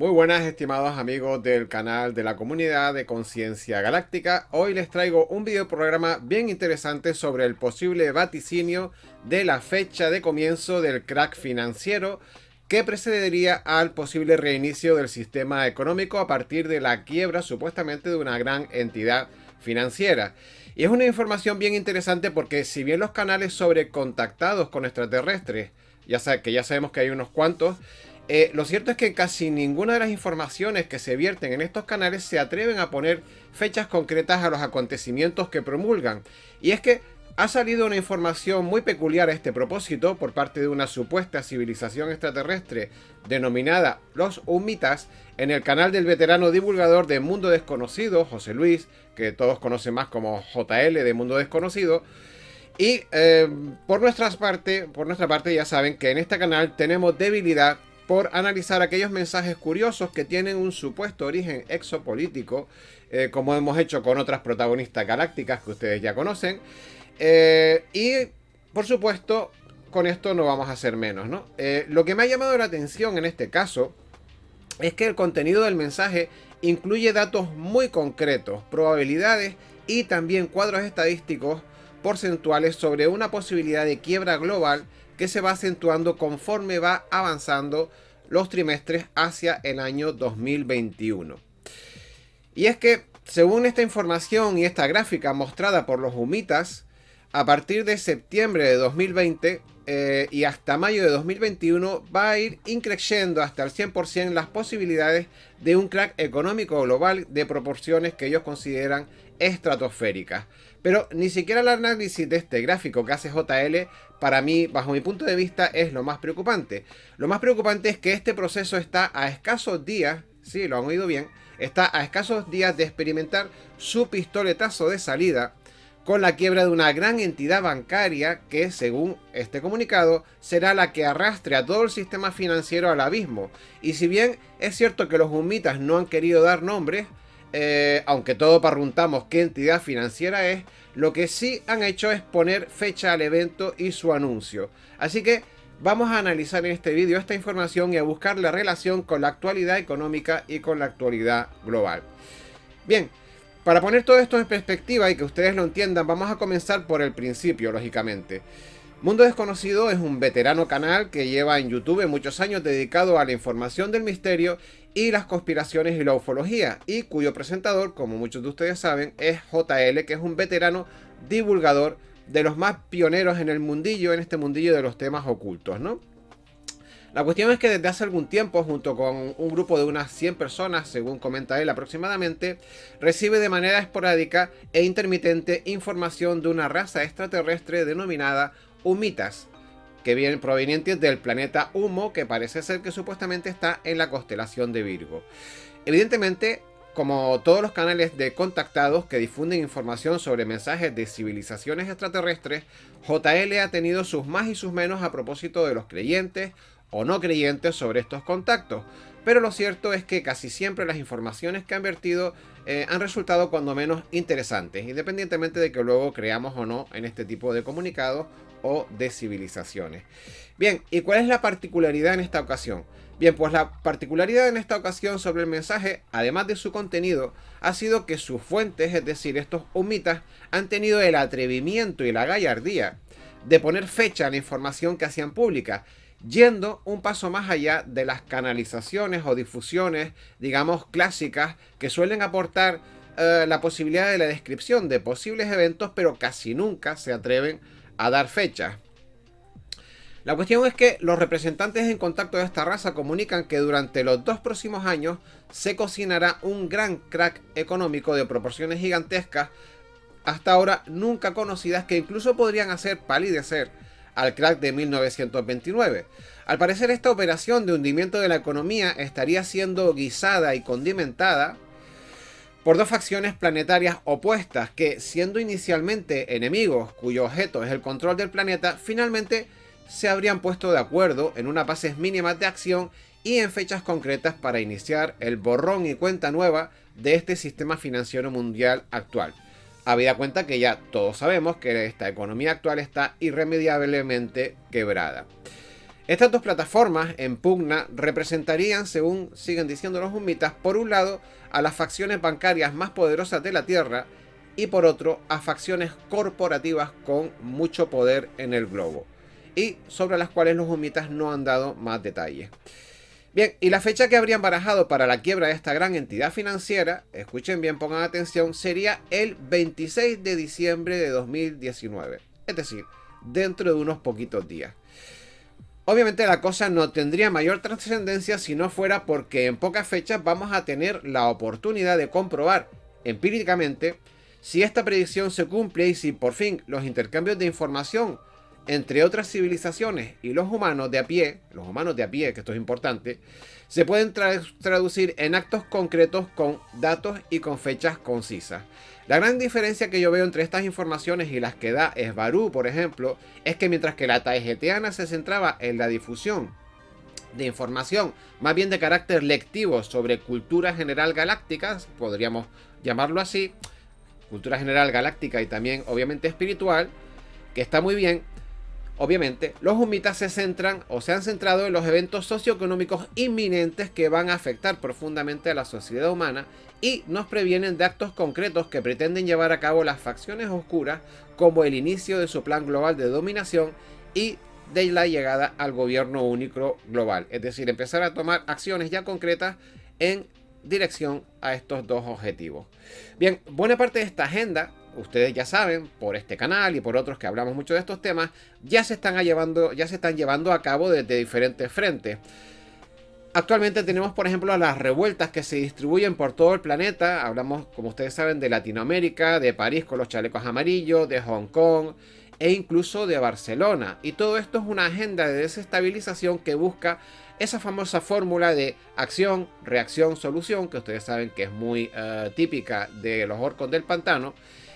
Muy buenas, estimados amigos del canal de la comunidad de Conciencia Galáctica. Hoy les traigo un video programa bien interesante sobre el posible vaticinio de la fecha de comienzo del crack financiero que precedería al posible reinicio del sistema económico a partir de la quiebra supuestamente de una gran entidad financiera. Y es una información bien interesante porque si bien los canales sobre contactados con extraterrestres, ya sabemos que hay unos cuantos, lo cierto es que casi ninguna de las informaciones que se vierten en estos canales se atreven a poner fechas concretas a los acontecimientos que promulgan. Y es que ha salido una información muy peculiar a este propósito por parte de una supuesta civilización extraterrestre denominada los Humitas en el canal del veterano divulgador de Mundo Desconocido, José Luis, que todos conocen más como JL de Mundo Desconocido. Y por nuestra parte ya saben que en este canal tenemos debilidad por analizar aquellos mensajes curiosos que tienen un supuesto origen exopolítico, como hemos hecho con otras protagonistas galácticas que ustedes ya conocen. Y por supuesto, con esto no vamos a hacer menos, ¿no? Lo que me ha llamado la atención en este caso es que el contenido del mensaje incluye datos muy concretos, probabilidades y también cuadros estadísticos porcentuales sobre una posibilidad de quiebra global que se va acentuando conforme va avanzando los trimestres hacia el año 2021. Y es que, según esta información y esta gráfica mostrada por los Humitas, a partir de septiembre de 2020 y hasta mayo de 2021 va a ir increciendo hasta el 100% las posibilidades de un crack económico global de proporciones que ellos consideran estratosféricas. Pero ni siquiera el análisis de este gráfico que hace JL, para mí, bajo mi punto de vista, es lo más preocupante. Lo más preocupante es que este proceso está a escasos días, sí, lo han oído bien, está a escasos días de experimentar su pistoletazo de salida con la quiebra de una gran entidad bancaria que, según este comunicado, será la que arrastre a todo el sistema financiero al abismo. Y si bien es cierto que los Humitas no han querido dar nombres, aunque todos parruntamos qué entidad financiera es, lo que sí han hecho es poner fecha al evento y su anuncio. Así que vamos a analizar en este vídeo esta información y a buscar la relación con la actualidad económica y con la actualidad global. Bien, para poner todo esto en perspectiva y que ustedes lo entiendan, vamos a comenzar por el principio, lógicamente. Mundo Desconocido es un veterano canal que lleva en YouTube muchos años dedicado a la información del misterio y las conspiraciones y la ufología, y cuyo presentador, como muchos de ustedes saben, es JL, que es un veterano divulgador de los más pioneros en el mundillo, en este mundillo de los temas ocultos, ¿no? La cuestión es que desde hace algún tiempo, junto con un grupo de unas 100 personas, según comenta él aproximadamente, recibe de manera esporádica e intermitente información de una raza extraterrestre denominada Humitas, que vienen provenientes del planeta Humo, que parece ser que supuestamente está en la constelación de Virgo. Evidentemente, como todos los canales de contactados que difunden información sobre mensajes de civilizaciones extraterrestres, JL ha tenido sus más y sus menos a propósito de los creyentes o no creyentes sobre estos contactos. Pero lo cierto es que casi siempre las informaciones que han vertido han resultado cuando menos interesantes, independientemente de que luego creamos o no en este tipo de comunicados o de civilizaciones. Bien, ¿y cuál es la particularidad en esta ocasión? Bien, pues la particularidad en esta ocasión sobre el mensaje, además de su contenido, ha sido que sus fuentes, es decir, estos Humitas, han tenido el atrevimiento y la gallardía de poner fecha a la información que hacían pública, yendo un paso más allá de las canalizaciones o difusiones, digamos, clásicas, que suelen aportar la posibilidad de la descripción de posibles eventos, pero casi nunca se atreven a dar fechas. La cuestión es que los representantes en contacto de esta raza comunican que durante los 2 próximos años se cocinará un gran crack económico de proporciones gigantescas, hasta ahora nunca conocidas, que incluso podrían hacer palidecer al crack de 1929. Al parecer, esta operación de hundimiento de la economía estaría siendo guisada y condimentada por dos facciones planetarias opuestas que, siendo inicialmente enemigos cuyo objeto es el control del planeta, finalmente se habrían puesto de acuerdo en unas bases mínimas de acción y en fechas concretas para iniciar el borrón y cuenta nueva de este sistema financiero mundial actual. Habida cuenta que ya todos sabemos que esta economía actual está irremediablemente quebrada. Estas dos plataformas en pugna representarían, según siguen diciendo los humitas, por un lado a las facciones bancarias más poderosas de la Tierra y por otro a facciones corporativas con mucho poder en el globo, y sobre las cuales los humitas no han dado más detalles. Bien, y la fecha que habrían barajado para la quiebra de esta gran entidad financiera, escuchen bien, pongan atención, sería el 26 de diciembre de 2019, es decir, dentro de unos poquitos días. Obviamente la cosa no tendría mayor trascendencia si no fuera porque en pocas fechas vamos a tener la oportunidad de comprobar empíricamente si esta predicción se cumple y si por fin los intercambios de información entre otras civilizaciones y los humanos de a pie, que esto es importante, se pueden traducir en actos concretos con datos y con fechas concisas. La gran diferencia que yo veo entre estas informaciones y las que da Esbarú, por ejemplo, es que mientras que la taegetiana se centraba en la difusión de información más bien de carácter lectivo sobre cultura general galáctica, podríamos llamarlo así, cultura general galáctica y también obviamente espiritual, que está muy bien. Obviamente, los humitas se centran o se han centrado en los eventos socioeconómicos inminentes que van a afectar profundamente a la sociedad humana y nos previenen de actos concretos que pretenden llevar a cabo las facciones oscuras, como el inicio de su plan global de dominación y de la llegada al gobierno único global. Es decir, empezar a tomar acciones ya concretas en dirección a estos dos objetivos. Bien, buena parte de esta agenda, ustedes ya saben, por este canal y por otros que hablamos mucho de estos temas, ya se están llevando a cabo desde diferentes frentes. Actualmente tenemos, por ejemplo, las revueltas que se distribuyen por todo el planeta. Hablamos, como ustedes saben, de Latinoamérica, de París con los chalecos amarillos, de Hong Kong e incluso de Barcelona. Y todo esto es una agenda de desestabilización que busca esa famosa fórmula de acción, reacción, solución, que ustedes saben que es muy típica de los orcos del pantano,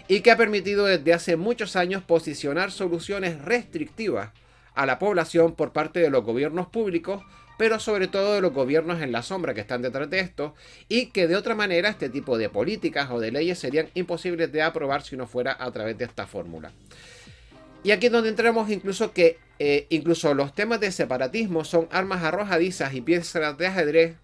y que ha permitido desde hace muchos años posicionar soluciones restrictivas a la población por parte de los gobiernos públicos, pero sobre todo de los gobiernos en la sombra que están detrás de esto, y que de otra manera este tipo de políticas o de leyes serían imposibles de aprobar si no fuera a través de esta fórmula. Y aquí es donde entramos incluso que incluso los temas de separatismo son armas arrojadizas y piezas de ajedrez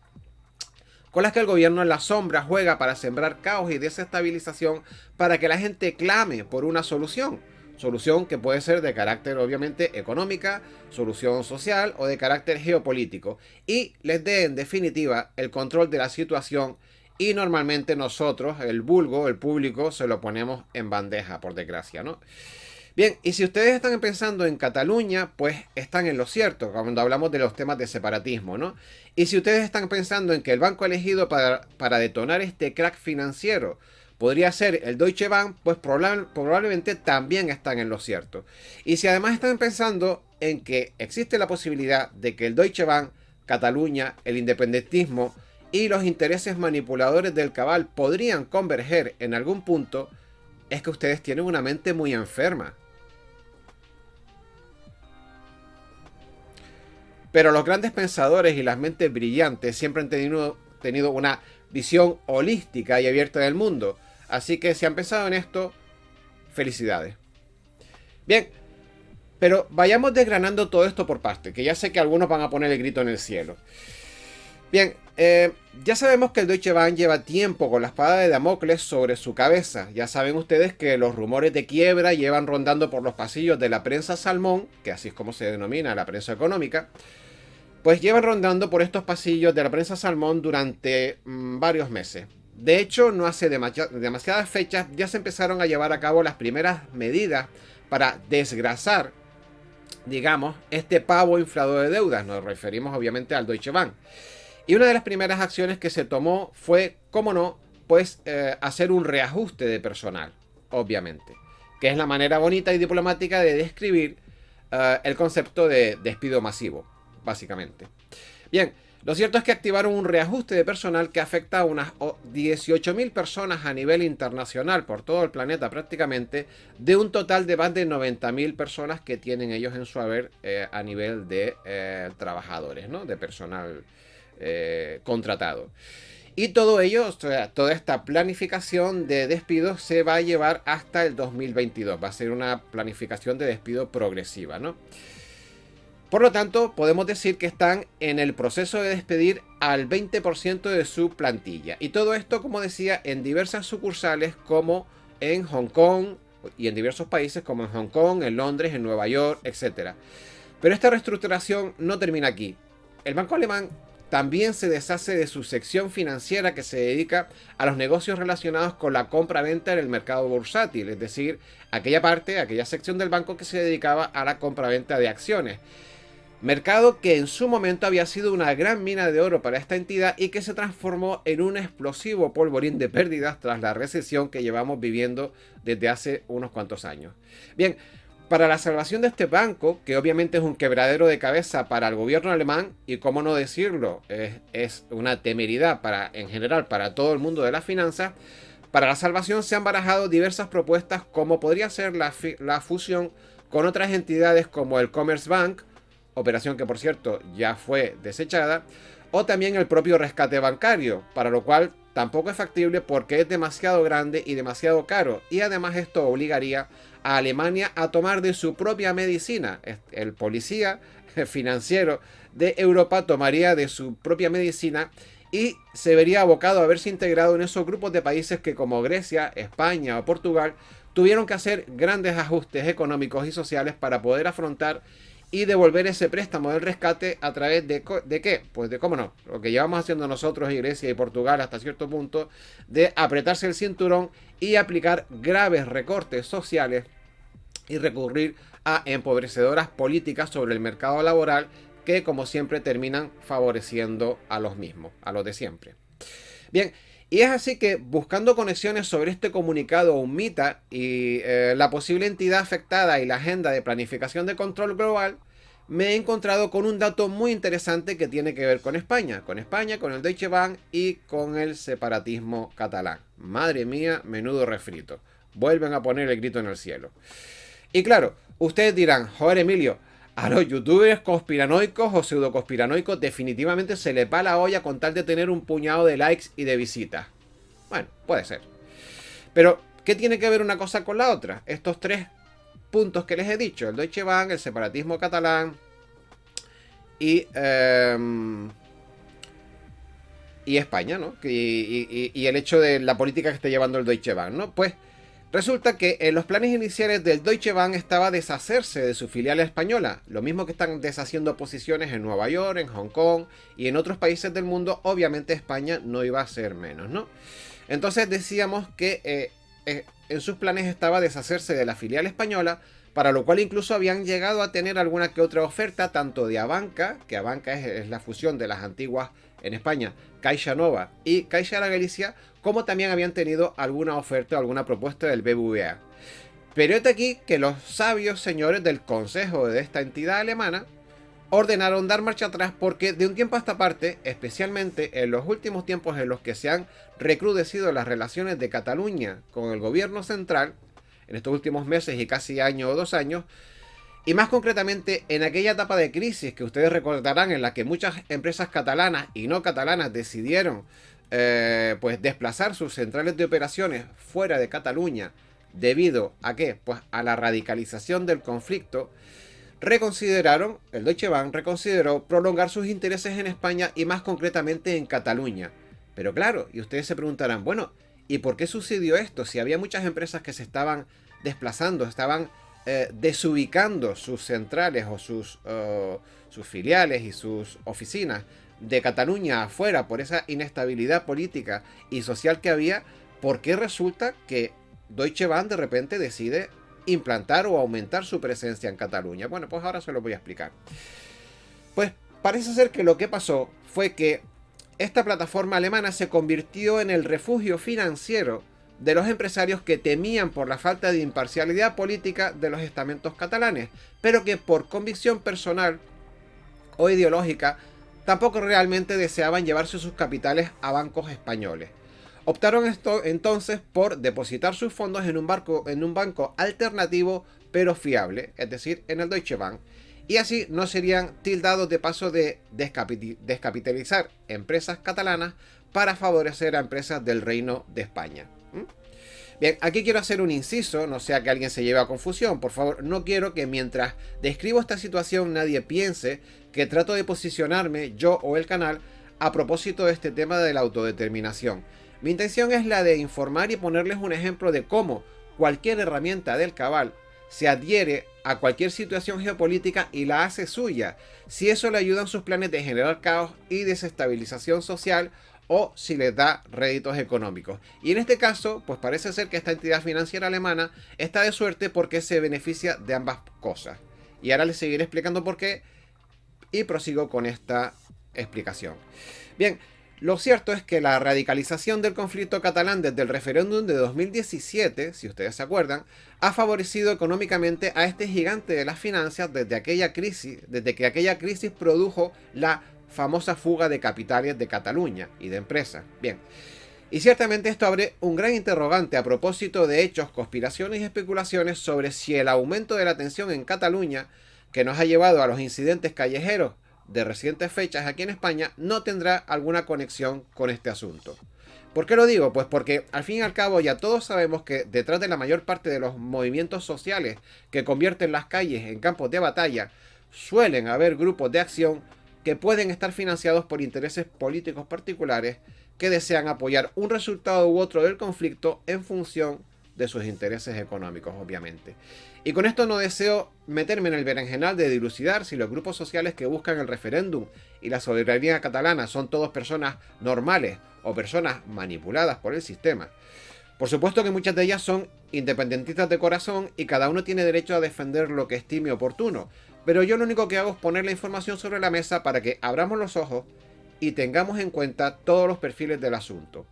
con las que el gobierno en la sombra juega para sembrar caos y desestabilización para que la gente clame por una solución. Solución que puede ser de carácter obviamente económica, solución social o de carácter geopolítico. Y les dé en definitiva el control de la situación y normalmente nosotros, el vulgo, el público, se lo ponemos en bandeja, por desgracia, ¿no? Bien, y si ustedes están pensando en Cataluña, pues están en lo cierto, cuando hablamos de los temas de separatismo, ¿no? Y si ustedes están pensando en que el banco elegido para detonar este crack financiero podría ser el Deutsche Bank, pues probablemente también están en lo cierto. Y si además están pensando en que existe la posibilidad de que el Deutsche Bank, Cataluña, el independentismo y los intereses manipuladores del cabal podrían converger en algún punto, es que ustedes tienen una mente muy enferma. Pero los grandes pensadores y las mentes brillantes siempre han tenido una visión holística y abierta del mundo. Así que si han pensado en esto, felicidades. Bien, pero vayamos desgranando todo esto por partes, que ya sé que algunos van a poner el grito en el cielo. Bien, ya sabemos que el Deutsche Bank lleva tiempo con la espada de Damocles sobre su cabeza. Ya saben ustedes que los rumores de quiebra llevan rondando por los pasillos de la prensa salmón, que así es como se denomina la prensa económica, pues llevan rondando por estos pasillos de la prensa salmón durante varios meses. De hecho, no hace demasiadas fechas ya se empezaron a llevar a cabo las primeras medidas para desgrasar, digamos, este pavo inflador de deudas. Nos referimos obviamente al Deutsche Bank. Y una de las primeras acciones que se tomó fue, cómo no, pues hacer un reajuste de personal, obviamente. Que es la manera bonita y diplomática de describir el concepto de despido masivo, básicamente. Bien, lo cierto es que activaron un reajuste de personal que afecta a unas 18.000 personas a nivel internacional por todo el planeta prácticamente, de un total de más de 90.000 personas que tienen ellos en su haber a nivel de trabajadores, ¿no? De personal contratado. Y todo ello, o sea, toda esta planificación de despidos se va a llevar hasta el 2022. Va a ser una planificación de despido progresiva, ¿no? Por lo tanto, podemos decir que están en el proceso de despedir al 20% de su plantilla. Y todo esto, como decía, en diversas sucursales como en Hong Kong y en diversos países como en Hong Kong, en Londres, en Nueva York, etc. Pero esta reestructuración no termina aquí. El banco alemán también se deshace de su sección financiera que se dedica a los negocios relacionados con la compra-venta en el mercado bursátil, es decir, aquella sección del banco que se dedicaba a la compra-venta de acciones. Mercado que en su momento había sido una gran mina de oro para esta entidad y que se transformó en un explosivo polvorín de pérdidas tras la recesión que llevamos viviendo desde hace unos cuantos años. Bien, para la salvación de este banco, que obviamente es un quebradero de cabeza para el gobierno alemán, y cómo no decirlo, es una temeridad en general para todo el mundo de las finanzas, para la salvación se han barajado diversas propuestas como podría ser la fusión con otras entidades como el Commerzbank, operación que por cierto ya fue desechada, o también el propio rescate bancario, para lo cual tampoco es factible porque es demasiado grande y demasiado caro, y además esto obligaría a Alemania a tomar de su propia medicina. El policía financiero de Europa tomaría de su propia medicina y se vería abocado a verse integrado en esos grupos de países que, como Grecia, España o Portugal, tuvieron que hacer grandes ajustes económicos y sociales para poder afrontar y devolver ese préstamo del rescate a través de ¿qué? Pues de, cómo no, lo que llevamos haciendo nosotros y Grecia y Portugal hasta cierto punto, de apretarse el cinturón y aplicar graves recortes sociales y recurrir a empobrecedoras políticas sobre el mercado laboral que, como siempre, terminan favoreciendo a los mismos, a los de siempre. Bien, y es así que, buscando conexiones sobre este comunicado UNMITA y la posible entidad afectada y la agenda de planificación de control global, me he encontrado con un dato muy interesante que tiene que ver con España, con el Deutsche Bank y con el separatismo catalán. Madre mía, menudo refrito. Vuelven a poner el grito en el cielo. Y claro, ustedes dirán, joder Emilio, a los youtubers conspiranoicos o pseudoconspiranoicos definitivamente se les va la olla con tal de tener un puñado de likes y de visitas. Bueno, puede ser. Pero, ¿qué tiene que ver una cosa con la otra? Estos tres puntos que les he dicho, el Deutsche Bank, el separatismo catalán y España, ¿no? Y el hecho de la política que está llevando el Deutsche Bank, ¿no? Pues resulta que en los planes iniciales del Deutsche Bank estaba deshacerse de su filial española, lo mismo que están deshaciendo posiciones en Nueva York, en Hong Kong y en otros países del mundo. Obviamente España no iba a ser menos, ¿no? Entonces decíamos que en sus planes estaba deshacerse de la filial española, para lo cual incluso habían llegado a tener alguna que otra oferta, tanto de Abanca, que Abanca es la fusión de las antiguas, en España, Caixa Nova y Caixa de la Galicia, como también habían tenido alguna oferta o alguna propuesta del BBVA. Pero es de aquí que los sabios señores del consejo de esta entidad alemana ordenaron dar marcha atrás, porque de un tiempo a esta parte, especialmente en los últimos tiempos en los que se han recrudecido las relaciones de Cataluña con el gobierno central, en estos últimos meses y casi año o 2 años, y más concretamente en aquella etapa de crisis que ustedes recordarán, en la que muchas empresas catalanas y no catalanas decidieron pues desplazar sus centrales de operaciones fuera de Cataluña, debido a ¿qué? Pues a la radicalización del conflicto. El Deutsche Bank reconsideró prolongar sus intereses en España y más concretamente en Cataluña. Pero claro, y ustedes se preguntarán, bueno, ¿y por qué sucedió esto? Si había muchas empresas que se estaban desplazando, estaban desubicando sus centrales o sus filiales y sus oficinas de Cataluña afuera por esa inestabilidad política y social que había. ¿Por qué resulta que Deutsche Bank de repente decide implantar o aumentar su presencia en Cataluña? Bueno, pues ahora se lo voy a explicar. Pues parece ser que lo que pasó fue que esta plataforma alemana se convirtió en el refugio financiero de los empresarios que temían por la falta de imparcialidad política de los estamentos catalanes, pero que por convicción personal o ideológica tampoco realmente deseaban llevarse sus capitales a bancos españoles. Optaron entonces por depositar sus fondos en un banco alternativo pero fiable, es decir, en el Deutsche Bank, y así no serían tildados de paso de descapitalizar empresas catalanas para favorecer a empresas del Reino de España. Bien, aquí quiero hacer un inciso, no sea que alguien se lleve a confusión. Por favor, no quiero que mientras describo esta situación nadie piense que trato de posicionarme, yo o el canal, a propósito de este tema de la autodeterminación. Mi intención es la de informar y ponerles un ejemplo de cómo cualquier herramienta del cabal se adhiere a cualquier situación geopolítica y la hace suya, si eso le ayuda en sus planes de generar caos y desestabilización social, o si les da réditos económicos. Y en este caso, pues parece ser que esta entidad financiera alemana está de suerte porque se beneficia de ambas cosas. Y ahora les seguiré explicando por qué y prosigo con esta explicación. Bien, lo cierto es que la radicalización del conflicto catalán desde el referéndum de 2017, si ustedes se acuerdan, ha favorecido económicamente a este gigante de las finanzas desde que aquella crisis produjo la famosa fuga de capitales de Cataluña y de empresas. Bien, y ciertamente esto abre un gran interrogante a propósito de hechos, conspiraciones y especulaciones sobre si el aumento de la tensión en Cataluña, que nos ha llevado a los incidentes callejeros de recientes fechas aquí en España, no tendrá alguna conexión con este asunto. ¿Por qué lo digo? Pues porque al fin y al cabo ya todos sabemos que detrás de la mayor parte de los movimientos sociales que convierten las calles en campos de batalla, suelen haber grupos de acción que pueden estar financiados por intereses políticos particulares que desean apoyar un resultado u otro del conflicto en función de sus intereses económicos, obviamente. Y con esto no deseo meterme en el berenjenal de dilucidar si los grupos sociales que buscan el referéndum y la soberanía catalana son todos personas normales o personas manipuladas por el sistema. Por supuesto que muchas de ellas son independentistas de corazón y cada uno tiene derecho a defender lo que estime oportuno, pero yo lo único que hago es poner la información sobre la mesa para que abramos los ojos y tengamos en cuenta todos los perfiles del asunto.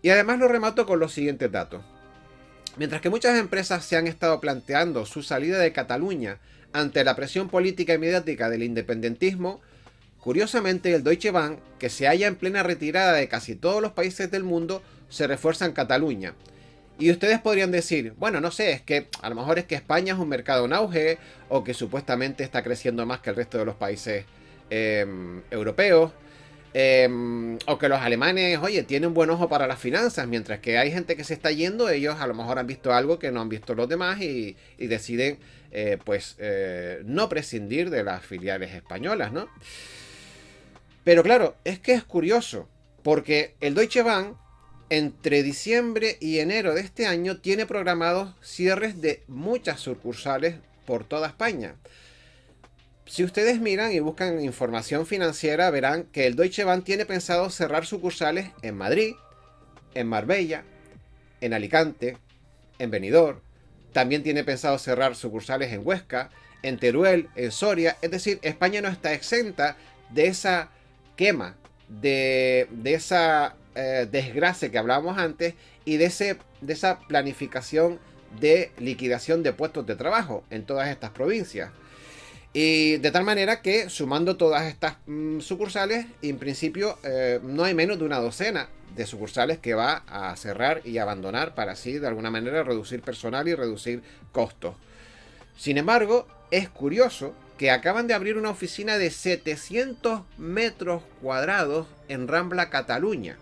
Y además lo remato con los siguientes datos. Mientras que muchas empresas se han estado planteando su salida de Cataluña ante la presión política y mediática del independentismo, curiosamente el Deutsche Bank, que se halla en plena retirada de casi todos los países del mundo, se refuerza en Cataluña. Y ustedes podrían decir, bueno, no sé, es que a lo mejor es que España es un mercado en auge, o que supuestamente está creciendo más que el resto de los países europeos, o que los alemanes, oye, tienen buen ojo para las finanzas, mientras que hay gente que se está yendo, ellos a lo mejor han visto algo que no han visto los demás y deciden, no prescindir de las filiales españolas, ¿no? Pero claro, es que es curioso, porque el Deutsche Bank entre diciembre y enero de este año tiene programados cierres de muchas sucursales por toda España. Si ustedes miran y buscan información financiera, verán que el Deutsche Bank tiene pensado cerrar sucursales en Madrid, en Marbella, en Alicante, en Benidorm. También tiene pensado cerrar sucursales en Huesca, en Teruel, en Soria. Es decir, España no está exenta de esa quema, de esa desgracia que hablábamos antes y de esa planificación de liquidación de puestos de trabajo en todas estas provincias. Y de tal manera que sumando todas estas sucursales, en principio no hay menos de una docena de sucursales que va a cerrar y abandonar para así de alguna manera reducir personal y reducir costos. Sin embargo, es curioso que acaban de abrir una oficina de 700 metros cuadrados en Rambla, Cataluña.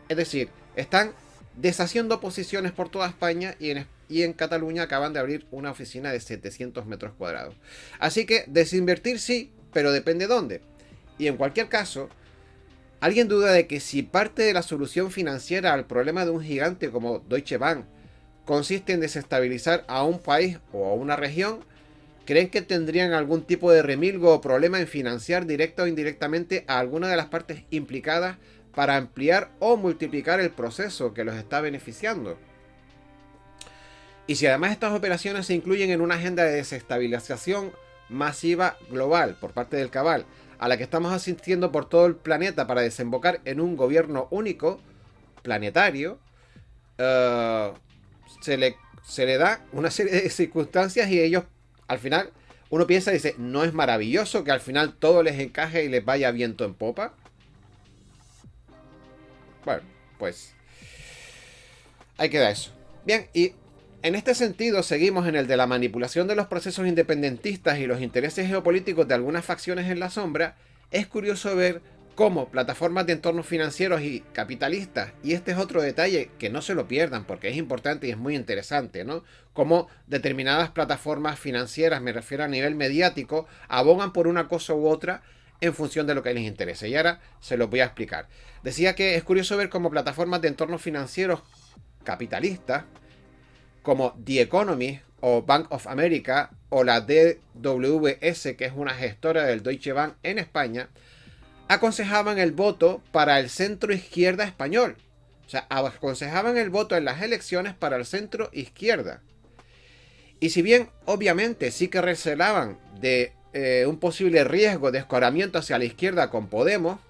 Es decir, están deshaciendo posiciones por toda España y en Cataluña acaban de abrir una oficina de 700 metros cuadrados. Así que desinvertir sí, pero depende dónde. Y en cualquier caso, ¿alguien duda de que si parte de la solución financiera al problema de un gigante como Deutsche Bank consiste en desestabilizar a un país o a una región? ¿Creen que tendrían algún tipo de remilgo o problema en financiar directa o indirectamente a alguna de las partes implicadas para ampliar o multiplicar el proceso que los está beneficiando? Y si además estas operaciones se incluyen en una agenda de desestabilización masiva global por parte del cabal, a la que estamos asistiendo por todo el planeta para desembocar en un gobierno único, planetario, se le da una serie de circunstancias y ellos, al final, uno piensa y dice, ¿no es maravilloso que al final todo les encaje y les vaya viento en popa? Bueno, pues ahí queda eso. Bien, y en este sentido seguimos en el de la manipulación de los procesos independentistas y los intereses geopolíticos de algunas facciones en la sombra. Es curioso ver como plataformas de entornos financieros y capitalistas. Y este es otro detalle que no se lo pierdan porque es importante y es muy interesante, ¿no? Como determinadas plataformas financieras, me refiero a nivel mediático, abogan por una cosa u otra en función de lo que les interese. Y ahora se los voy a explicar. Decía que es curioso ver cómo plataformas de entornos financieros capitalistas, como The Economist o Bank of America o la DWS, que es una gestora del Deutsche Bank en España, aconsejaban el voto para el centro izquierda español. O sea, aconsejaban el voto en las elecciones para el centro izquierda. Y si bien obviamente sí que recelaban de un posible riesgo de escoramiento hacia la izquierda con Podemos,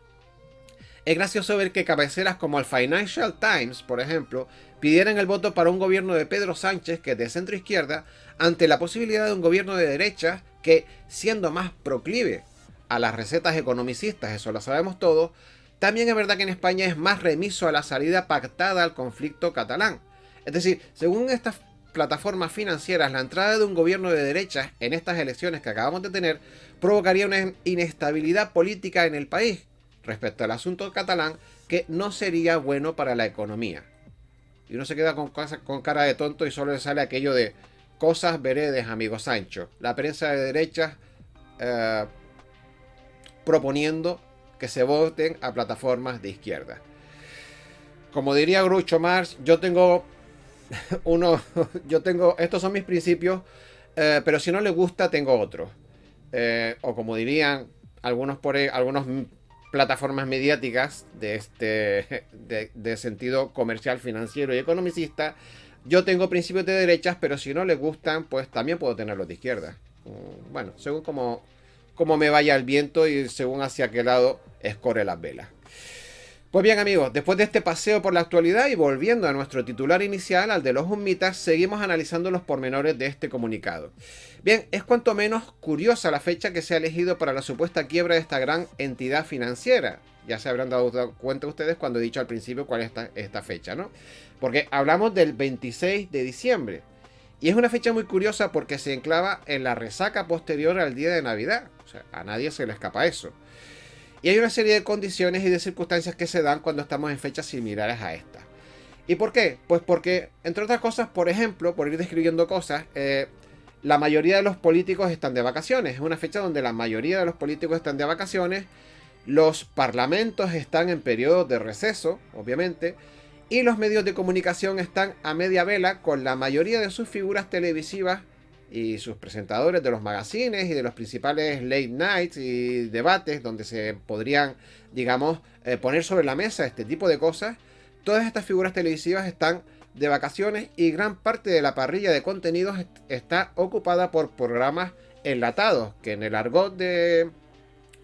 es gracioso ver que cabeceras como el Financial Times, por ejemplo, pidieran el voto para un gobierno de Pedro Sánchez, que es de centro izquierda, ante la posibilidad de un gobierno de derecha que, siendo más proclive a las recetas economicistas, eso lo sabemos todos, también es verdad que en España es más remiso a la salida pactada al conflicto catalán. Es decir, según estas plataformas financieras, la entrada de un gobierno de derechas en estas elecciones que acabamos de tener provocaría una inestabilidad política en el país respecto al asunto catalán que no sería bueno para la economía. Y uno se queda con cara de tonto y solo le sale aquello de cosas veredes, amigo Sancho. La prensa de derechas proponiendo que se voten a plataformas de izquierda. Como diría Groucho Marx, estos son mis principios, pero si no le gusta tengo otros. O como dirían algunos plataformas mediáticas de sentido comercial, financiero y economicista, yo tengo principios de derechas, pero si no le gustan, pues también puedo tenerlos de izquierda. Bueno, según como me vaya el viento y según hacia qué lado escorre las velas. Pues bien amigos, después de este paseo por la actualidad y volviendo a nuestro titular inicial, al de los humitas, seguimos analizando los pormenores de este comunicado. Bien, es cuanto menos curiosa la fecha que se ha elegido para la supuesta quiebra de esta gran entidad financiera. Ya se habrán dado cuenta ustedes cuando he dicho al principio cuál es esta fecha, ¿no? Porque hablamos del 26 de diciembre. Y es una fecha muy curiosa porque se enclava en la resaca posterior al día de Navidad. O sea, a nadie se le escapa eso. Y hay una serie de condiciones y de circunstancias que se dan cuando estamos en fechas similares a esta. ¿Y por qué? Pues porque, entre otras cosas, por ejemplo, por ir describiendo cosas, la mayoría de los políticos están de vacaciones. Es una fecha donde la mayoría de los políticos están de vacaciones. Los parlamentos están en periodo de receso, obviamente. Y los medios de comunicación están a media vela con la mayoría de sus figuras televisivas y sus presentadores de los magazines y de los principales late nights y debates donde se podrían, digamos, poner sobre la mesa este tipo de cosas. Todas estas figuras televisivas están de vacaciones y gran parte de la parrilla de contenidos está ocupada por programas enlatados, que en el argot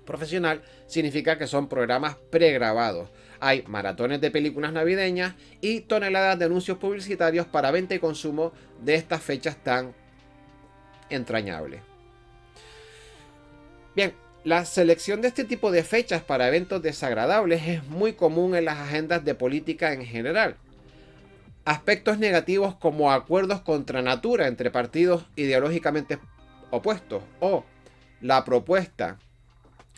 profesional significa que son programas pregrabados. Hay maratones de películas navideñas y toneladas de anuncios publicitarios para venta y consumo de estas fechas tan entrañables. Bien, la selección de este tipo de fechas para eventos desagradables es muy común en las agendas de política en general. Aspectos negativos como acuerdos contra natura entre partidos ideológicamente opuestos o la propuesta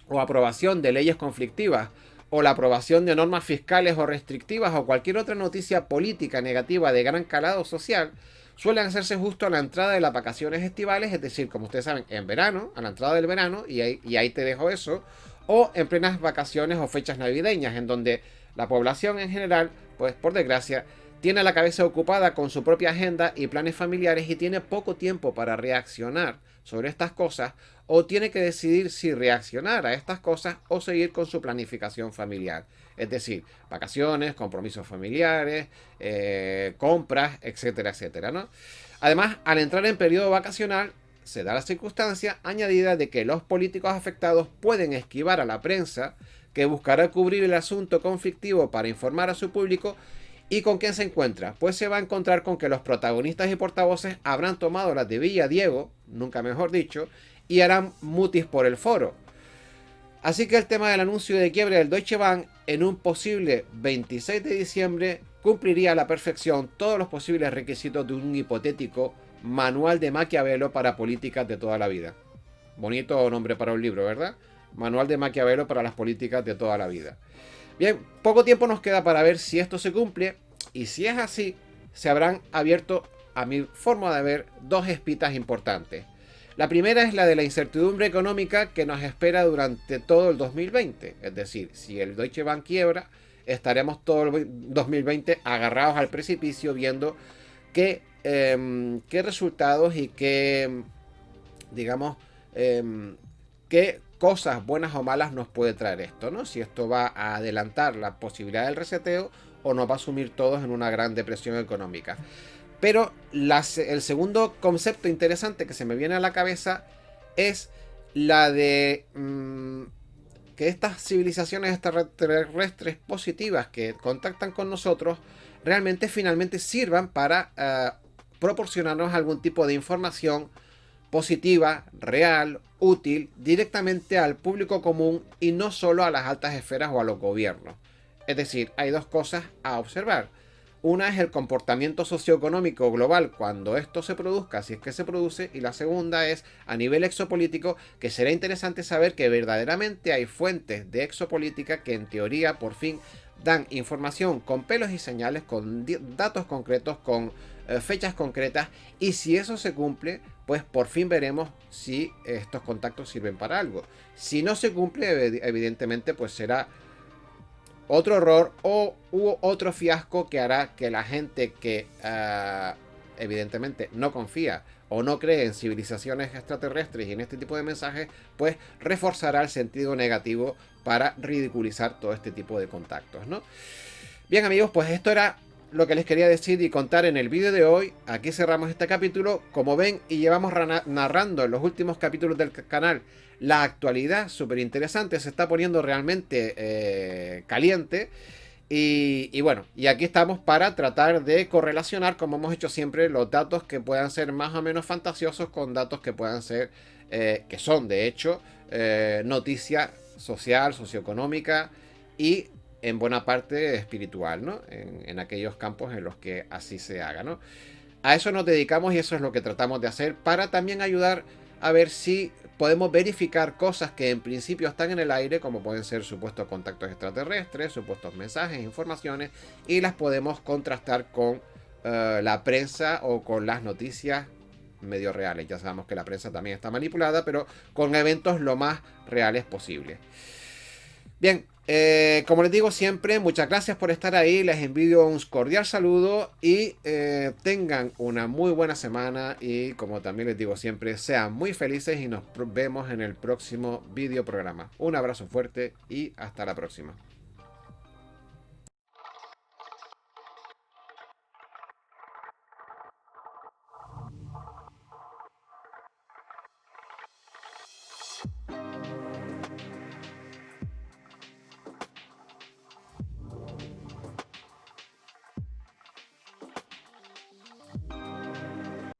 o aprobación de leyes conflictivas o la aprobación de normas fiscales o restrictivas o cualquier otra noticia política negativa de gran calado social suelen hacerse justo a la entrada de las vacaciones estivales, es decir, como ustedes saben, en verano, a la entrada del verano, y ahí te dejo eso, o en plenas vacaciones o fechas navideñas, en donde la población en general, pues por desgracia, tiene la cabeza ocupada con su propia agenda y planes familiares y tiene poco tiempo para reaccionar sobre estas cosas o tiene que decidir si reaccionar a estas cosas o seguir con su planificación familiar. Es decir, vacaciones, compromisos familiares, compras, etcétera, etcétera, ¿no? Además, al entrar en periodo vacacional, se da la circunstancia añadida de que los políticos afectados pueden esquivar a la prensa, que buscará cubrir el asunto conflictivo para informar a su público. ¿Y con quién se encuentra? Pues se va a encontrar con que los protagonistas y portavoces habrán tomado las de Villa Diego, nunca mejor dicho, y harán mutis por el foro. Así que el tema del anuncio de quiebra del Deutsche Bank en un posible 26 de diciembre cumpliría a la perfección todos los posibles requisitos de un hipotético manual de Maquiavelo para políticas de toda la vida. Bonito nombre para un libro, ¿verdad? manual de Maquiavelo para las políticas de toda la vida. Bien, poco tiempo nos queda para ver si esto se cumple, y si es así, se habrán abierto, a mi forma de ver, dos espitas importantes. La primera es la de la incertidumbre económica que nos espera durante todo el 2020. Es decir, si el Deutsche Bank quiebra, estaremos todo el 2020 agarrados al precipicio viendo qué resultados y qué, digamos, qué cosas buenas o malas nos puede traer esto, ¿no? Si esto va a adelantar la posibilidad del reseteo o nos va a sumir todos en una gran depresión económica. Pero el segundo concepto interesante que se me viene a la cabeza es la de que estas civilizaciones extraterrestres positivas que contactan con nosotros realmente finalmente sirvan para proporcionarnos algún tipo de información positiva, real, útil, directamente al público común y no solo a las altas esferas o a los gobiernos. Es decir, hay dos cosas a observar. Una es el comportamiento socioeconómico global cuando esto se produzca, si es que se produce, y la segunda es a nivel exopolítico, que será interesante saber que verdaderamente hay fuentes de exopolítica que en teoría por fin dan información con pelos y señales, con datos concretos, con fechas concretas, y si eso se cumple, pues por fin veremos si estos contactos sirven para algo. Si no se cumple, evidentemente, pues será otro error o otro fiasco que hará que la gente que evidentemente no confía o no cree en civilizaciones extraterrestres y en este tipo de mensajes, pues reforzará el sentido negativo para ridiculizar todo este tipo de contactos, ¿no? Bien, amigos, pues esto era lo que les quería decir y contar en el vídeo de hoy. Aquí cerramos este capítulo. Como ven, y llevamos narrando en los últimos capítulos del canal la actualidad, súper interesante, se está poniendo realmente caliente. Y bueno, y aquí estamos para tratar de correlacionar, como hemos hecho siempre, los datos que puedan ser más o menos fantasiosos con datos que puedan ser, que son de hecho, noticia social, socioeconómica y en buena parte espiritual, ¿no? En aquellos campos en los que así se haga, ¿no? A eso nos dedicamos y eso es lo que tratamos de hacer para también ayudar a ver si podemos verificar cosas que en principio están en el aire, como pueden ser supuestos contactos extraterrestres, supuestos mensajes, informaciones, y las podemos contrastar con la prensa o con las noticias medio reales. Ya sabemos que la prensa también está manipulada, pero con eventos lo más reales posible. Bien, como les digo siempre, muchas gracias por estar ahí, les envío un cordial saludo y tengan una muy buena semana y como también les digo siempre, sean muy felices y nos vemos en el próximo video programa. Un abrazo fuerte y hasta la próxima.